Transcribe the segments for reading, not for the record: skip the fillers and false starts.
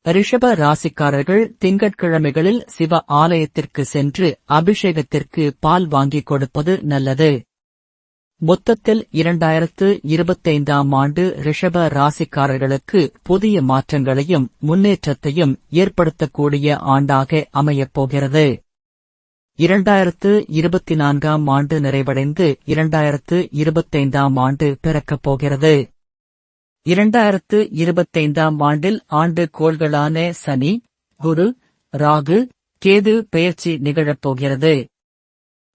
ரிஷப ராசிக்காரர்கள் திங்கட்கிழமைகளில் சிவ ஆலயத்திற்கு சென்று அபிஷேகத்திற்கு பால் வாங்கிக் கொடுப்பது நல்லது. மொத்தத்தில் 2025ஆம் ஆண்டு ரிஷப ராசிக்காரர்களுக்கு புதிய மாற்றங்களையும் முன்னேற்றத்தையும் ஏற்படுத்தக்கூடிய ஆண்டாக அமையப்போகிறது. 2024ஆம் ஆண்டு நிறைவடைந்து 2025ஆம் ஆண்டு பிறக்கப் போகிறது. 2025ஆம் ஆண்டில் ஆண்டு கோள்களான சனி, குரு, ராகு, கேது பெயர்ச்சி நிகழப்போகிறது.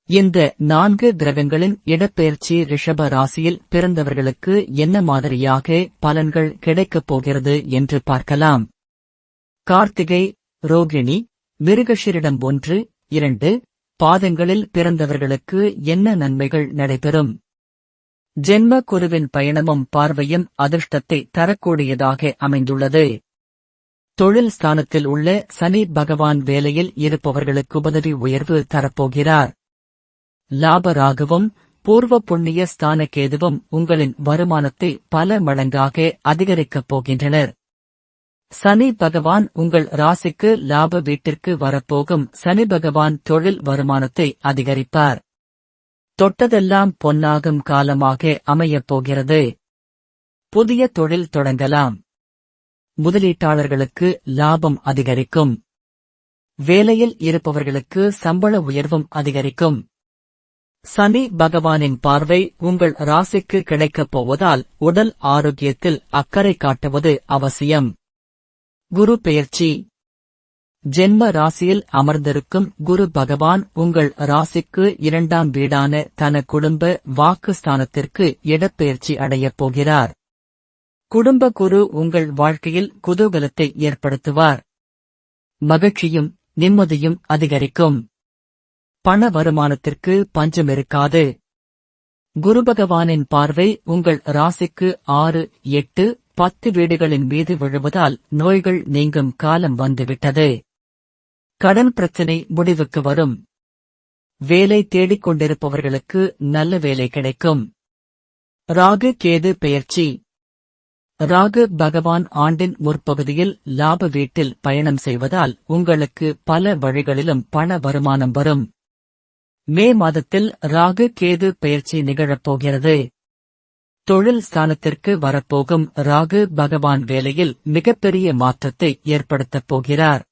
இந்த 4 கிரகங்களின் இடப்பெயர்ச்சி ரிஷப ராசியில் பிறந்தவர்களுக்கு என்ன மாதிரியாக பலன்கள் கிடைக்கப் போகிறது என்று பார்க்கலாம். கார்த்திகை, ரோகிணி, மிருகஷிரிடம் 1, 2 பாதங்களில் பிறந்தவர்களுக்கு என்ன நன்மைகள் நடைபெறும்? ஜென்ம குருவின் பயணமும் பார்வையும் அதிர்ஷ்டத்தை தரக்கூடியதாக அமைந்துள்ளது. தொழில் ஸ்தானத்தில் உள்ள சனி பகவான் வேலையில் இருப்பவர்களுக்கு பதவி உயர்வு தரப்போகிறார். லாபராகவும் பூர்வ புண்ணிய ஸ்தான கேதுவும் உங்களின் வருமானத்தை பல மடங்காக அதிகரிக்கப் போகின்றனர். சனி பகவான் உங்கள் ராசிக்கு லாப வீட்டிற்கு வரப்போகும் சனி பகவான் தொழில் வருமானத்தை அதிகரிப்பார். தொட்டதெல்லாம் பொன்னாகும் காலமாக அமையப் போகிறது. புதிய தொழில் தொடங்கலாம். முதலீட்டாளர்களுக்கு லாபம் அதிகரிக்கும். வேலையில் இருப்பவர்களுக்கு சம்பள உயர்வும் அதிகரிக்கும். சனி பகவானின் பார்வை உங்கள் ராசிக்கு கிடைக்கப் போவதால் உடல் ஆரோக்கியத்தில் அக்கறை காட்டுவது அவசியம். குரு பெயர்ச்சி. ஜென்ம ராசியில் அமர்ந்திருக்கும் குரு பகவான் உங்கள் ராசிக்கு 2ஆம் வீடான தன குடும்ப வாக்கு ஸ்தானத்திற்கு இடப்பெயர்ச்சி அடையப் போகிறார். குடும்ப குரு உங்கள் வாழ்க்கையில் குதூகலத்தை ஏற்படுத்துவார். மகிழ்ச்சியும் நிம்மதியும் அதிகரிக்கும். பண வருமானத்திற்கு பஞ்சமிருக்காது. குரு பகவானின் பார்வை உங்கள் ராசிக்கு 6, 8, 10 வீடுகளின் மீது விழுவதால் நோய்கள் நீங்கும் காலம் வந்துவிட்டது. கடன் பிரச்சினை முடிவுக்கு வரும். வேலை தேடிக் கொண்டிருப்பவர்களுக்கு நல்ல வேலை கிடைக்கும். ராகு கேது பெயர்ச்சி. ராகு பகவான் ஆண்டின் முற்பகுதியில் லாப வீட்டில் பயணம் செய்வதால் உங்களுக்கு பல வழிகளிலும் பண வருமானம் வரும். மே மாதத்தில் ராகு கேது பெயர்ச்சி நிகழப்போகிறது. தொழில் ஸ்தானத்திற்கு வரப்போகும் ராகு பகவான் வேலையில் மிகப்பெரிய மாற்றத்தை ஏற்படுத்தப் போகிறார்.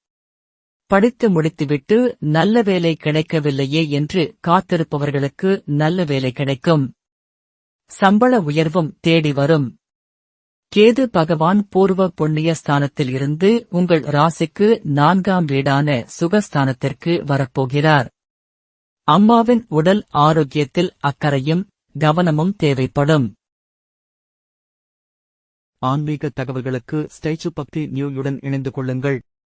படித்து முடித்துவிட்டு நல்ல வேலை கிடைக்கவில்லையே என்று காத்திருப்பவர்களுக்கு நல்ல வேலை கிடைக்கும். சம்பள உயர்வும் தேடி வரும். கேது பகவான் பூர்வ புண்ணிய ஸ்தானத்தில் இருந்து உங்கள் ராசிக்கு 4ஆம் வீடான சுகஸ்தானத்திற்கு வரப்போகிறார். அம்மாவின் உடல் ஆரோக்கியத்தில் அக்கறையும் கவனமும் தேவைப்படும். ஆன்மீக தகவல்களுக்கு ஸ்டேச்சு பக்தி நியூயுடன் இணைந்து கொள்ளுங்கள்.